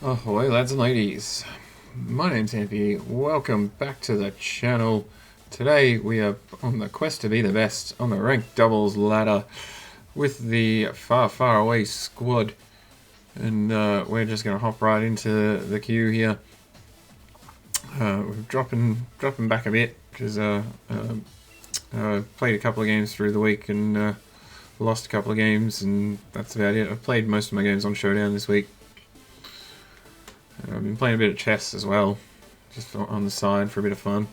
Ahoy lads and ladies, my name's Hampy, welcome back to the channel. Today we are on the quest to be the best on the ranked doubles ladder with the far away squad, and we're just going to hop right into the queue here. We're dropping back a bit because I played a couple of games through the week and lost a couple of games, and that's about it. I've played most of my games on Showdown this week. I've been playing a bit of chess as well, just on the side for a bit of fun.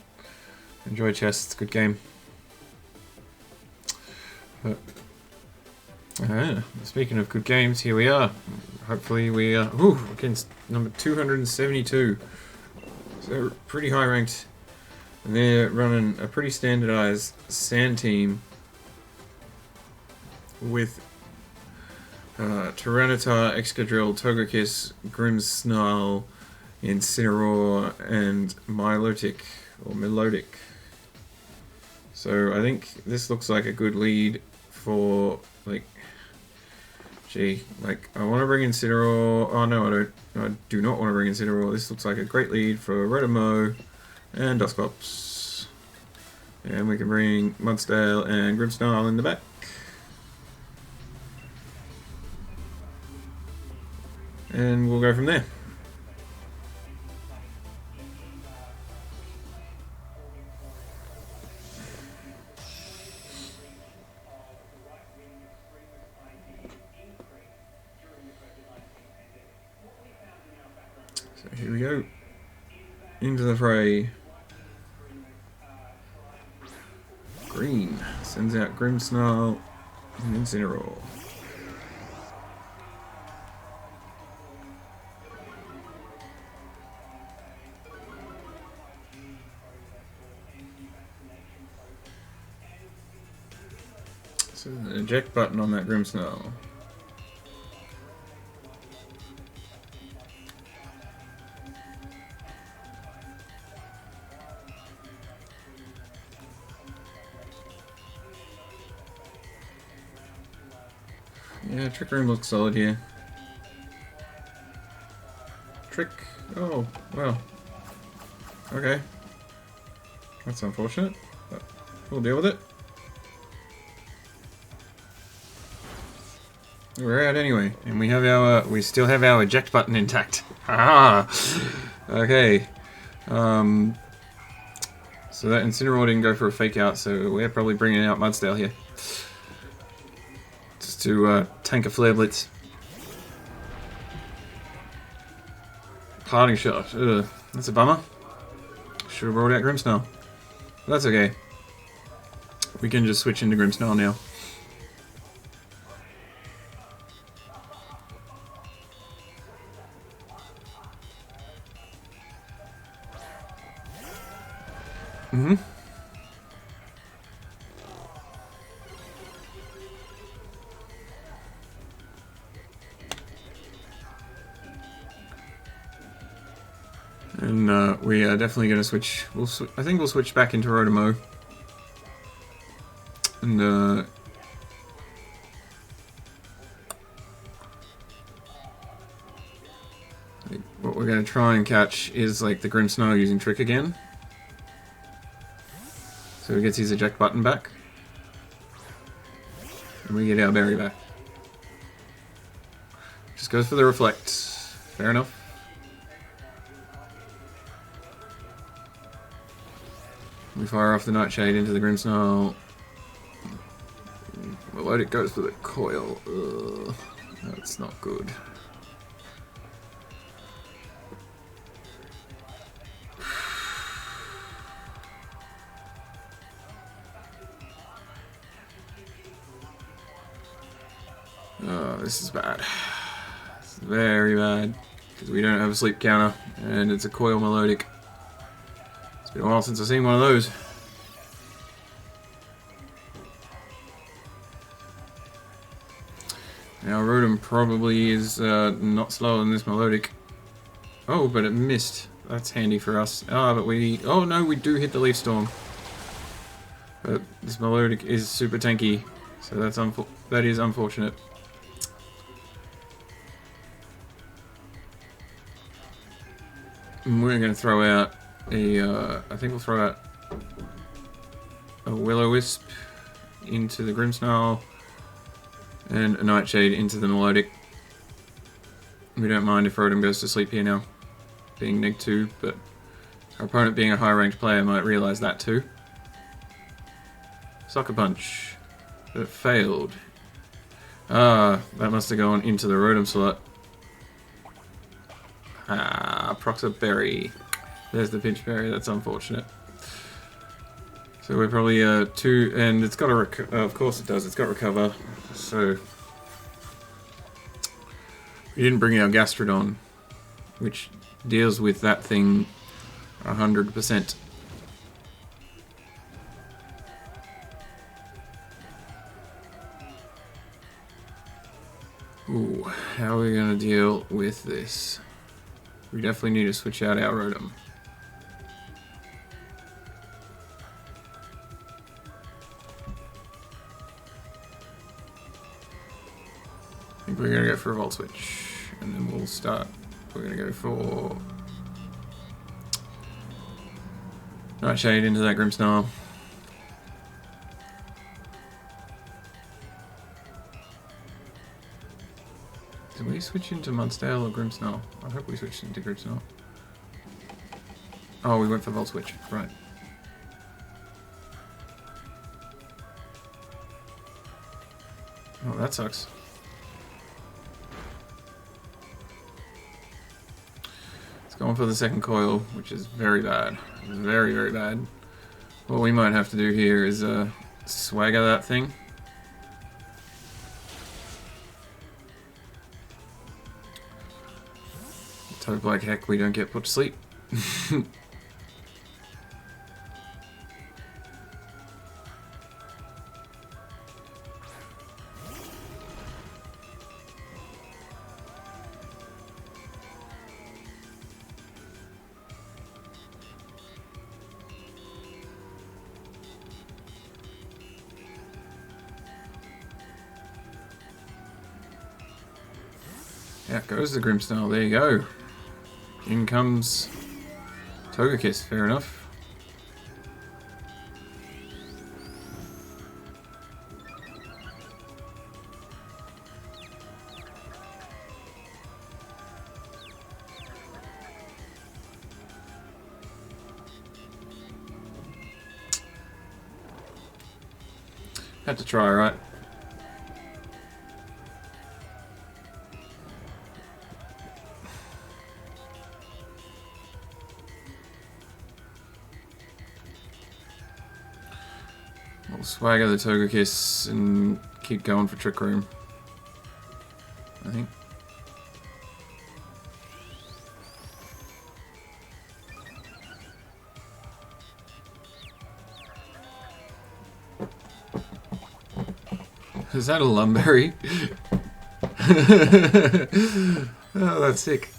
Enjoy chess, it's a good game. But, speaking of good games, here we are. Hopefully we are against number 272. So pretty high ranked. And they're running a pretty standardized sand team with Tyranitar, Excadrill, Togekiss, Grimmsnarl, Incineroar, and Milotic, or Milotic. So I think this looks like a good lead for, like, I want to bring Incineroar. Oh no, I don't. I do not want to bring Incineroar. This looks like a great lead for Rotomo and Dusclops. And we can bring Mudsdale and Grimmsnarl in the back. And we'll go from there. So here we go. Into the fray. Green sends out Grimmsnarl and Incineroar. So the eject button on that Grimmsnarl. Yeah, Trick Room looks solid here. Trick. Oh, well. Okay. That's unfortunate, but we'll deal with it. We're out anyway, and we have we still have our eject button intact. Ah, okay. So that Incineroar didn't go for a fake out, so we're probably bringing out Mudsdale here, just to tank a Flare Blitz. Parting shot. Ugh, that's a bummer. Should have brought out Grimmsnarl. But that's okay. We can just switch into Grimmsnarl now. And we are definitely going to switch. I think we'll switch back into Rotomo. And what we're going to try and catch is like the Grimmsnarl using Trick again. So he gets his eject button back. And we get our berry back. Just goes for the reflect. Fair enough. We fire off the Nightshade into the Grimmsnarl. Milotic goes for the coil. Ugh, that's not good. Oh, this is bad. This is very bad. Because we don't have a sleep counter, and it's a coil Milotic. It's been a while since I've seen one of those. Now Rotom probably is not slower than this Milotic. Oh, but it missed. That's handy for us. Ah, but we... Oh no, we do hit the Leaf Storm. But this Milotic is super tanky, so that is unfortunate. we're going to throw out I think we'll throw out a Will-O-Wisp into the Grimmsnarl and a Nightshade into the Milotic. We don't mind if Rotom goes to sleep here now, being Neg 2, but our opponent being a high ranked player might realise that too. Sucker Punch. But it failed. Ah, that must have gone into the Rotom slot. Ah, Proxa Berry. There's the Pinch Berry, that's unfortunate. So we're probably 2, and it's got a of course it does, it's got Recover, so we didn't bring our Gastrodon, which deals with that thing 100%. Ooh, how are we going to deal with this? We definitely need to switch out our Rotom. I think we're going to go for a Volt Switch, and then we'll start. We're going to go for Nightshade into that Grimmsnarl. Did we switch into Mudsdale or Grimmsnarl? I hope we switched into Grimmsnarl. Oh, we went for Volt Switch, right. Oh, that sucks. It's going for the second coil, which is very bad. Very, very bad. What we might have to do here is swagger that thing. Let's hope like heck we don't get put to sleep. Out goes the Grimmsnarl, there you go. In comes Togekiss, fair enough. Had to try, right? We'll swagger the Togekiss and keep going for Trick Room, I think. Is that a Lumberry? Oh, that's sick.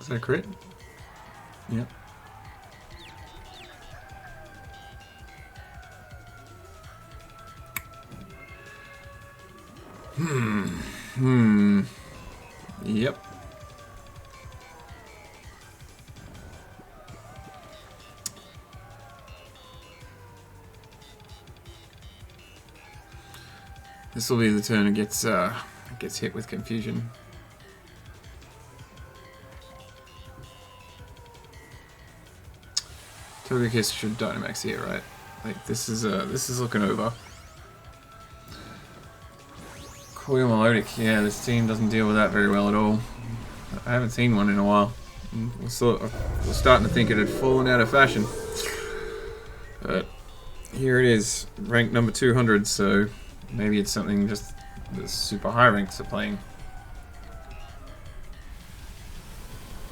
Is that a crit? Yep. Yep. This will be the turn it gets hit with confusion. Togekiss should Dynamax here, right? Like this is looking over. Coil Milotic, yeah, this team doesn't deal with that very well at all. I haven't seen one in a while. We're starting to think it had fallen out of fashion. But here it is, ranked number 200, so maybe it's something just the super high ranks are playing.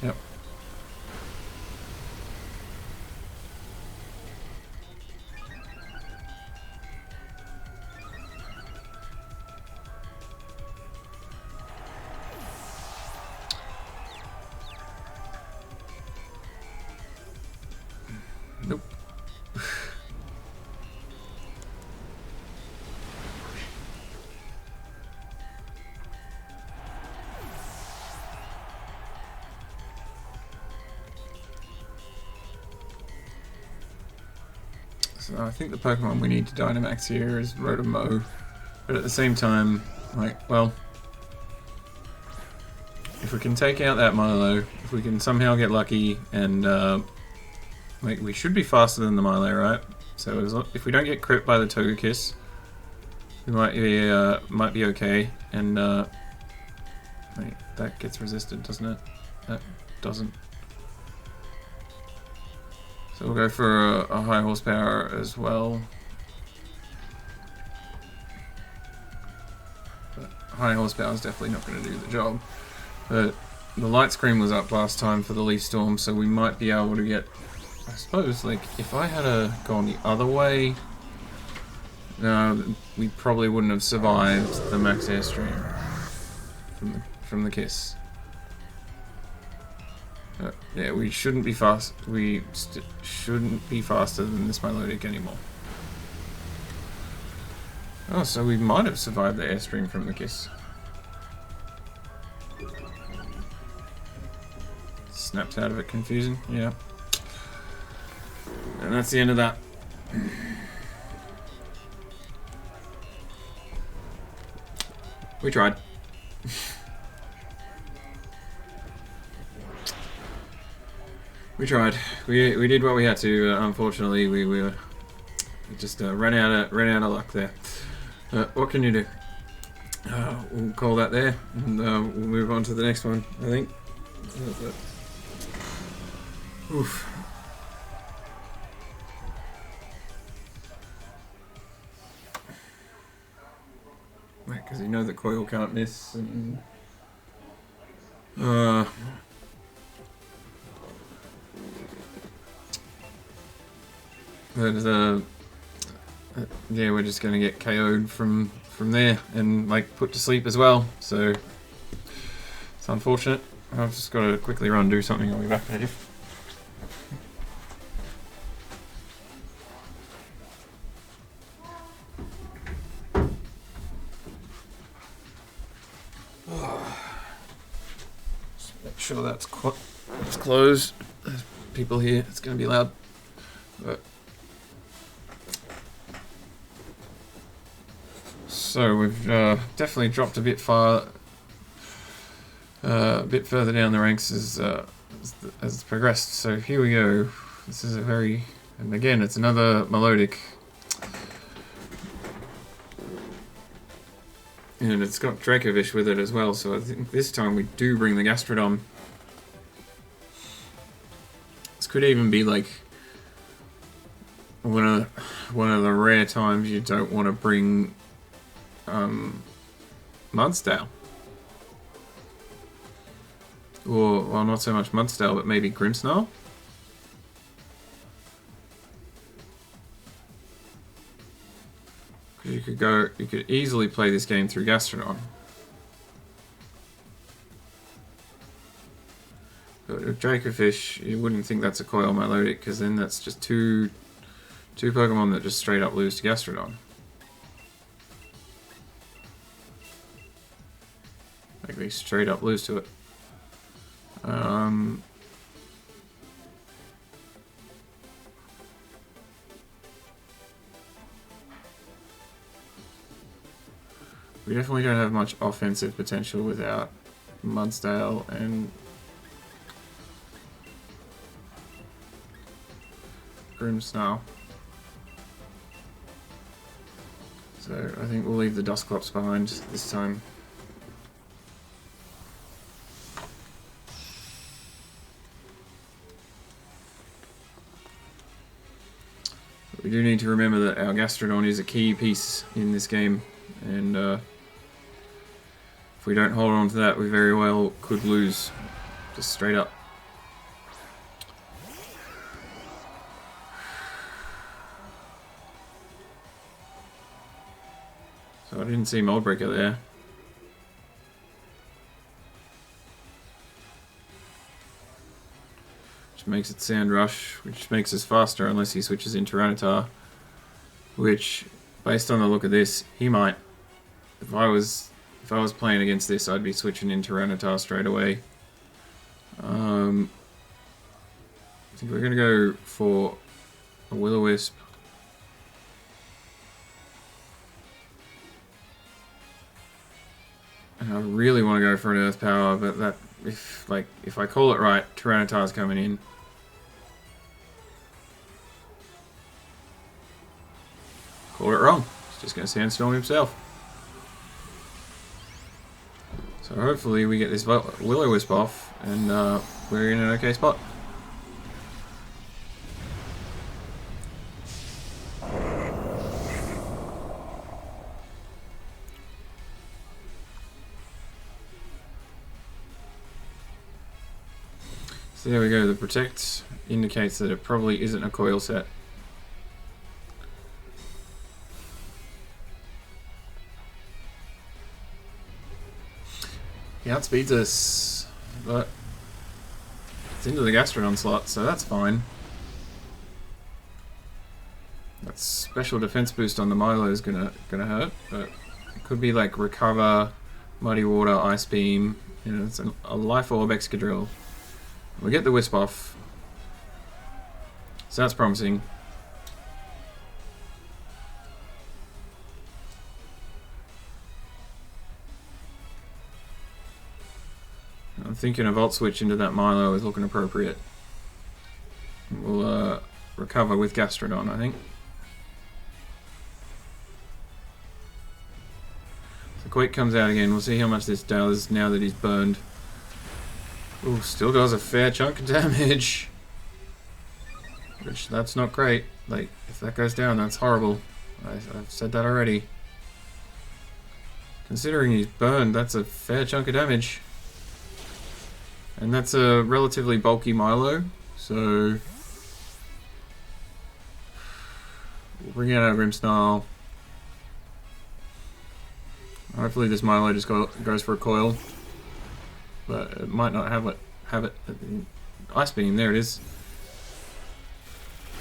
Yep. Nope. So I think the Pokemon we need to Dynamax here is Rotomo. But at the same time, like, well, if we can take out that Milo, if we can somehow get lucky and, like, we should be faster than the Milo, right? So if we don't get crit by the Togekiss, we might be okay. And, wait, that gets resisted, doesn't it? That doesn't. So we'll go for a high horsepower as well. But high horsepower is definitely not going to do the job. But the light screen was up last time for the Leaf Storm, so we might be able to get, I suppose, like, if I had gone the other way, we probably wouldn't have survived the max airstream from the Kiss. Yeah, we shouldn't be fast. We shouldn't be faster than this Milotic anymore. Oh, so we might have survived the airstream from the Kiss. Snaps out of it, confusing. Yeah. And that's the end of that. We tried. We tried. We did what we had to. Unfortunately, we just ran out of luck there. What can you do? We'll call that there, and we'll move on to the next one, I think. Oof. Right, because you know the coil can't miss, and but yeah, we're just gonna get KO'd from there and like put to sleep as well. So it's unfortunate. I've just got to quickly run and do something. I'll be back at you. Just make sure that's closed. There's people here. It's going to be loud. But so we've definitely dropped a bit further down the ranks as it's progressed. So here we go. This is and again, it's another Milotic, and it's got Dracovish with it as well. So I think this time we do bring the Gastrodon. This could even be like one of the rare times you don't want to bring Mudsdale. Or, well, not so much Mudsdale, but maybe Grimmsnarl. Because you could easily play this game through Gastrodon. But with Dracovish, you wouldn't think that's a coil Milotic, because then that's just two Pokemon that just straight up lose to Gastrodon. Like they straight up lose to it. We definitely don't have much offensive potential without Mudsdale and Grimmsnarl. So I think we'll leave the Dusclops behind this time. But we do need to remember that our Gastrodon is a key piece in this game, and if we don't hold on to that, we very well could lose, just straight up. So I didn't see Mold Breaker there. Which makes it Sand Rush, which makes us faster unless he switches into Tyranitar. Which, based on the look of this, he might. If I was playing against this, I'd be switching into Tyranitar straight away. I think we're going to go for a Will-O-Wisp And I really want to go for an Earth Power, but that if I call it right, Tyranitar's coming in. Call it wrong. He's just going to Sandstorm himself. So hopefully we get this Will-O-Wisp off, and we're in an okay spot. So there we go, the Protect indicates that it probably isn't a coil set. He outspeeds us, but it's into the Gastrodon slot, so that's fine. That special defense boost on the Milo is gonna hurt, but it could be like Recover, Muddy Water, Ice Beam. You know, it's a Life Orb Excadrill. We get the Wisp off, so that's promising. I'm thinking a Volt Switch into that Milo is looking appropriate. We'll recover with Gastrodon, I think. So Quake comes out again. We'll see how much this does now that he's burned. Ooh, still does a fair chunk of damage. Which, that's not great. Like, if that goes down, that's horrible. I've said that already. Considering he's burned, that's a fair chunk of damage. And that's a relatively bulky Milo, so we'll bring out our Grimmsnarl. Hopefully this Milo just goes for a coil. But it might not have it. Ice Beam, there it is.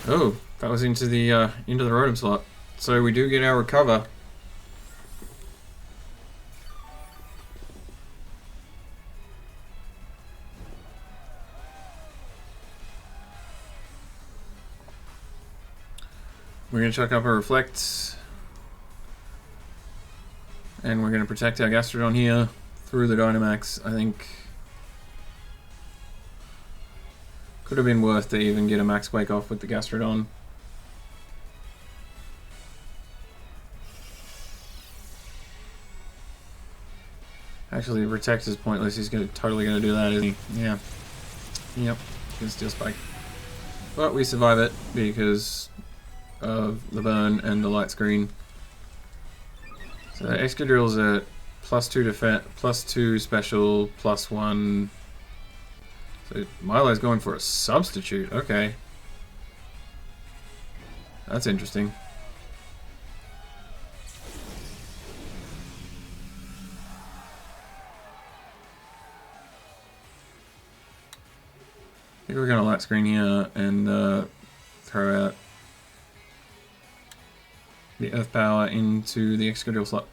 Oh, that was into the Rotom slot. So we do get our recover. We're gonna chuck up our Reflect. And we're gonna protect our Gastrodon here through the Dynamax. I think could have been worth to even get a Max Quake off with the Gastrodon. Actually, the Protect is pointless. He's totally gonna do that, isn't he? Yeah. Yep. He's gonna Steel Spike. But we survive it because of the burn and the light screen. So Excadrill's at +2 defense, +2 special, +1. So Milo's going for a substitute. Okay. That's interesting. I think we're going to light screen here and throw out the Earth Power into the Excadrill slot.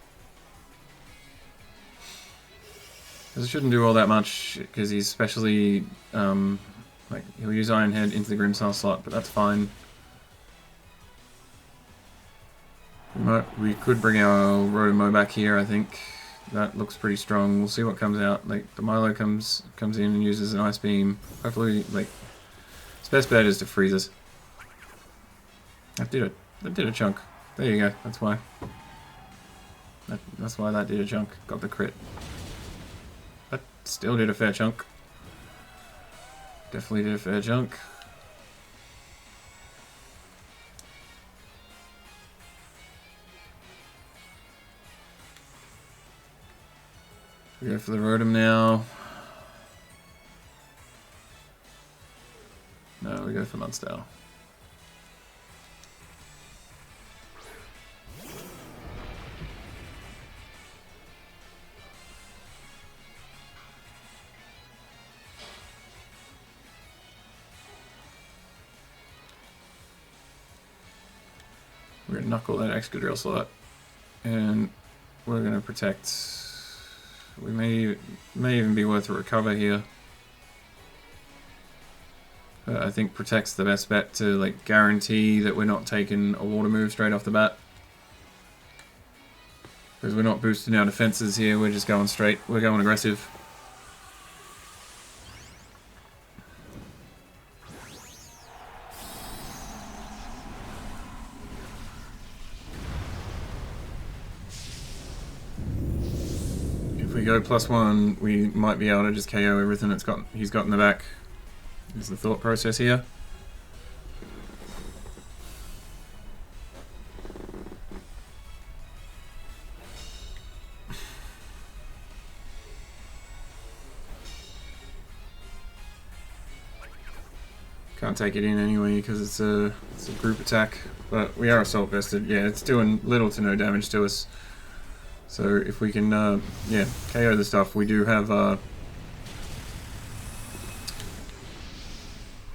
It shouldn't do all that much because he's especially like he'll use Iron Head into the Grimmsnarl slot, but that's fine. We could bring our Rotom back here. I think that looks pretty strong. We'll see what comes out. Like the Milo comes in and uses an Ice Beam. Hopefully, like his best bet is to freeze us. That did a chunk. There you go. That's why. That's why that did a chunk. Got the crit. That still did a fair chunk. Definitely did a fair chunk. We go for the Rotom now. No, we go for Mudstyle. We're gonna knuckle that Excadrill slot, and we're gonna protect. We may even be worth a recover here. I think protect's the best bet to like guarantee that we're not taking a water move straight off the bat. Because we're not boosting our defenses here, we're just going straight, we're going aggressive. If we go +1, we might be able to just KO everything he's got in the back. Is the thought process here. Can't take it in anyway because it's a group attack, but we are assault vested. Yeah, it's doing little to no damage to us. So if we can, yeah, KO the stuff, we do have our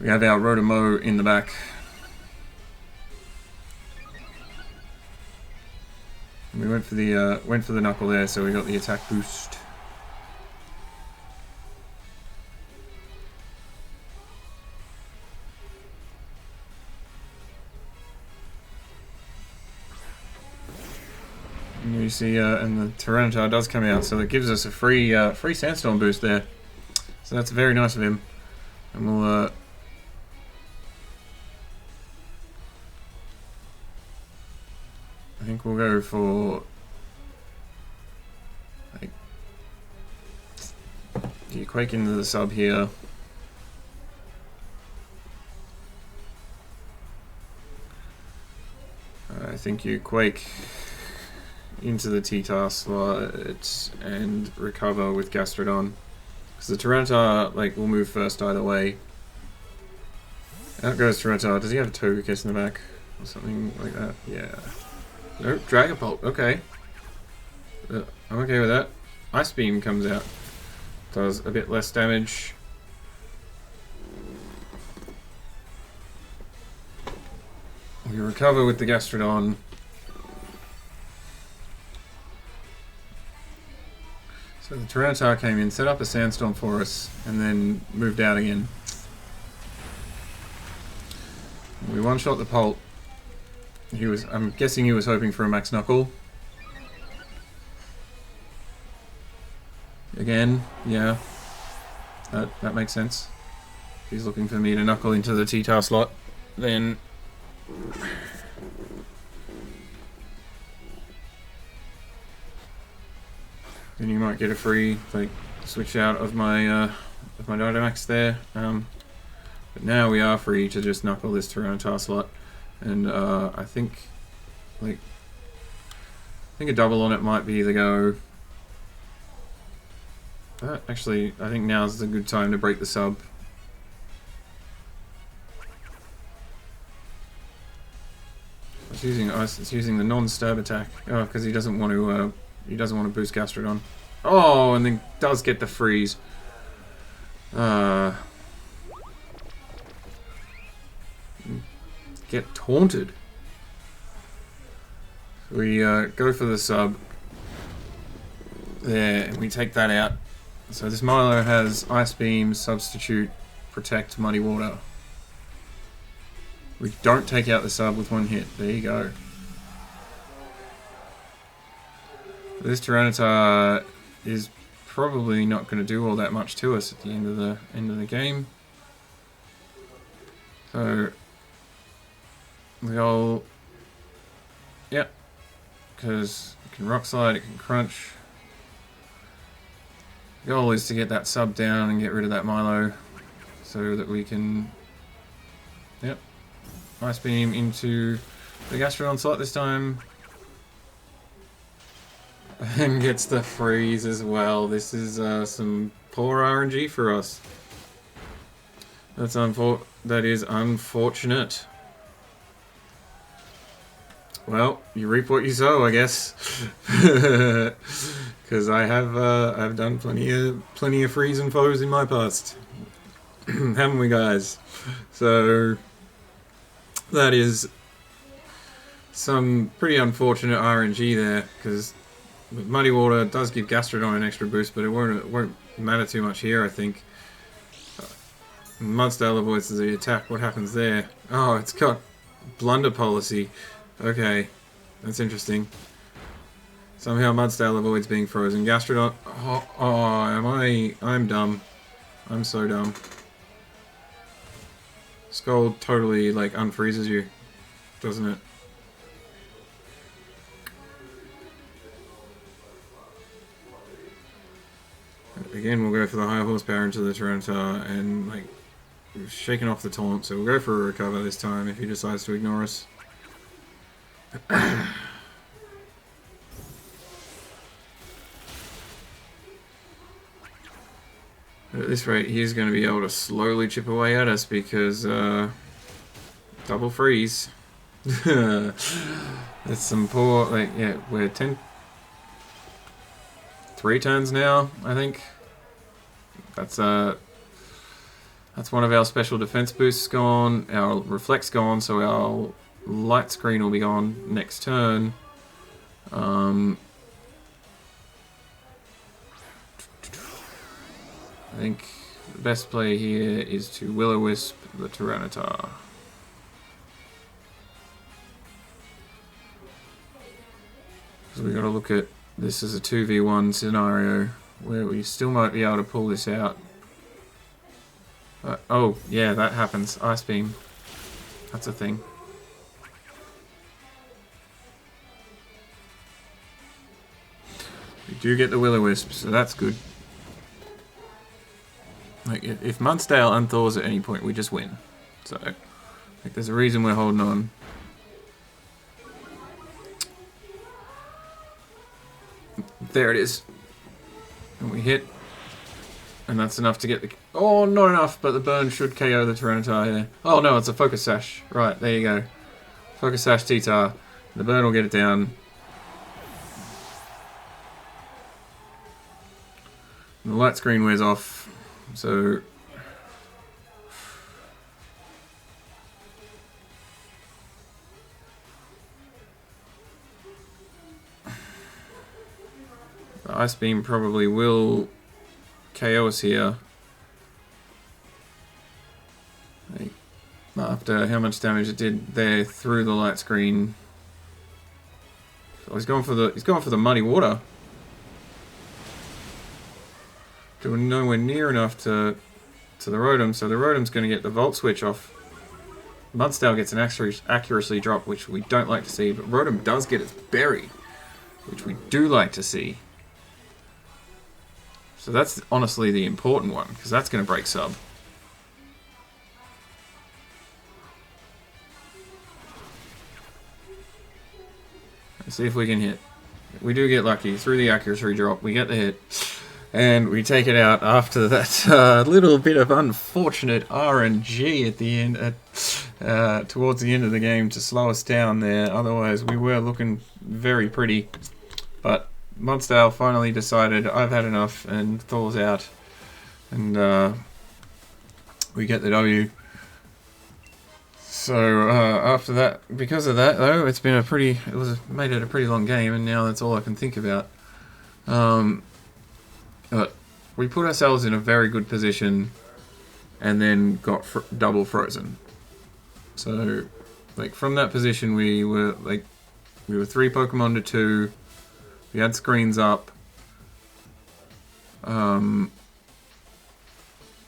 Rotomo in the back. And we went for the knuckle there, so we got the attack boost. And you see, and the Tyranitar does come out, so that gives us a free Sandstorm boost there. So that's very nice of him. And we'll, I think we'll go for, like, you Quake into the sub here. I think you Quake into the T-Tar slot and recover with Gastrodon. Because the Tyranitar, like, will move first either way. Out goes Tyranitar. Does he have a Togekiss in the back? Or something like that? Yeah. Nope, Dragapult. Okay. I'm okay with that. Ice Beam comes out. Does a bit less damage. We recover with the Gastrodon. So the Tyranitar came in, set up a Sandstorm for us, and then moved out again. We one-shot the Pult. I'm guessing he was hoping for a Max Knuckle. Again, yeah. That makes sense. If he's looking for me to knuckle into the T-Tar slot, then you might get a free, like, switch out of my Dynamax there. But now we are free to just knuckle this Tyranitar slot, and I think a double on it might be the go. Actually, I think now's a good time to break the sub. It's using the non-stab attack. Oh, because he doesn't want to. He doesn't want to boost Gastrodon. Oh, and then does get the freeze. Get taunted. We go for the sub. There, and we take that out. So this Milo has Ice Beam, Substitute, Protect, Muddy Water. We don't take out the sub with one hit. There you go. This Tyranitar is probably not going to do all that much to us at the end of the game. So the goal, yep, because it can Rock Slide, it can Crunch. The goal is to get that sub down and get rid of that Milo, so that we can, yep, Ice Beam into the Gastrodon slot this time. And gets the freeze as well. This is some poor RNG for us. That is unfortunate. Well, you reap what you sow, I guess. Because I've done plenty of freeze and foes in my past, haven't we, guys? So that is some pretty unfortunate RNG there, because Muddy Water does give Gastrodon an extra boost, but it won't matter too much here, I think. Mudstale avoids the attack. What happens there? Oh, it's got Blunder Policy. Okay, that's interesting. Somehow Mudstale avoids being frozen. Gastrodon... I'm dumb. I'm so dumb. Scald totally, like, unfreezes you, doesn't it? Again, we'll go for the high horsepower into the Tyranitar and, like, shaking off the taunt, so we'll go for a recover this time if he decides to ignore us. At this rate, he's going to be able to slowly chip away at us because, double freeze. That's some poor, like, yeah, we're 3 turns now, I think. That's one of our special defense boosts gone, our reflect's gone, so our light screen will be gone next turn. I think the best play here is to Will-O-Wisp the Tyranitar. So we got to look at this as a 2v1 scenario where we still might be able to pull this out. Oh, yeah, that happens. Ice Beam. That's a thing. We do get the Will-O-Wisp, so that's good. Like, if Mudstale unthaws at any point, we just win. So, like, there's a reason we're holding on. There it is. And we hit. And that's enough to get the... Oh, not enough, but the burn should KO the Tyranitar here. Oh, no, it's a Focus Sash. Right, there you go. Focus Sash T-Tar. The burn will get it down. And the light screen wears off. So... the Ice Beam probably will KO us here. Like, after how much damage it did there through the light screen. So he's going for the muddy water. Doing nowhere near enough to the Rotom, so the Rotom's going to get the Volt Switch off. Mudstale gets an accuracy drop, which we don't like to see, but Rotom does get its berry, which we do like to see. So that's honestly the important one, because that's going to break sub. Let's see if we can hit. We do get lucky through the accuracy drop. We get the hit. And we take it out after that little bit of unfortunate RNG at the end, towards the end of the game to slow us down there. Otherwise, we were looking very pretty. But Mudstale finally decided, I've had enough, and thaws out. And we get the W. So after that, because of that though, it's been made it a pretty long game, and now that's all I can think about. But we put ourselves in a very good position and then got double frozen. So, like, from that position we were 3 Pokemon to 2. We had screens up.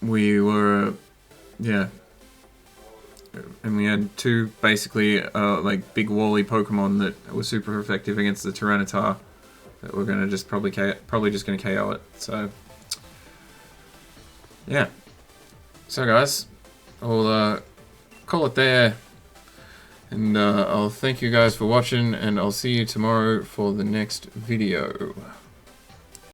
We were, yeah. And we had 2 basically, like, big wally Pokemon that were super effective against the Tyranitar. That we're gonna just probably just gonna KO it. So yeah. So guys, I'll call it there, and I'll thank you guys for watching, and I'll see you tomorrow for the next video.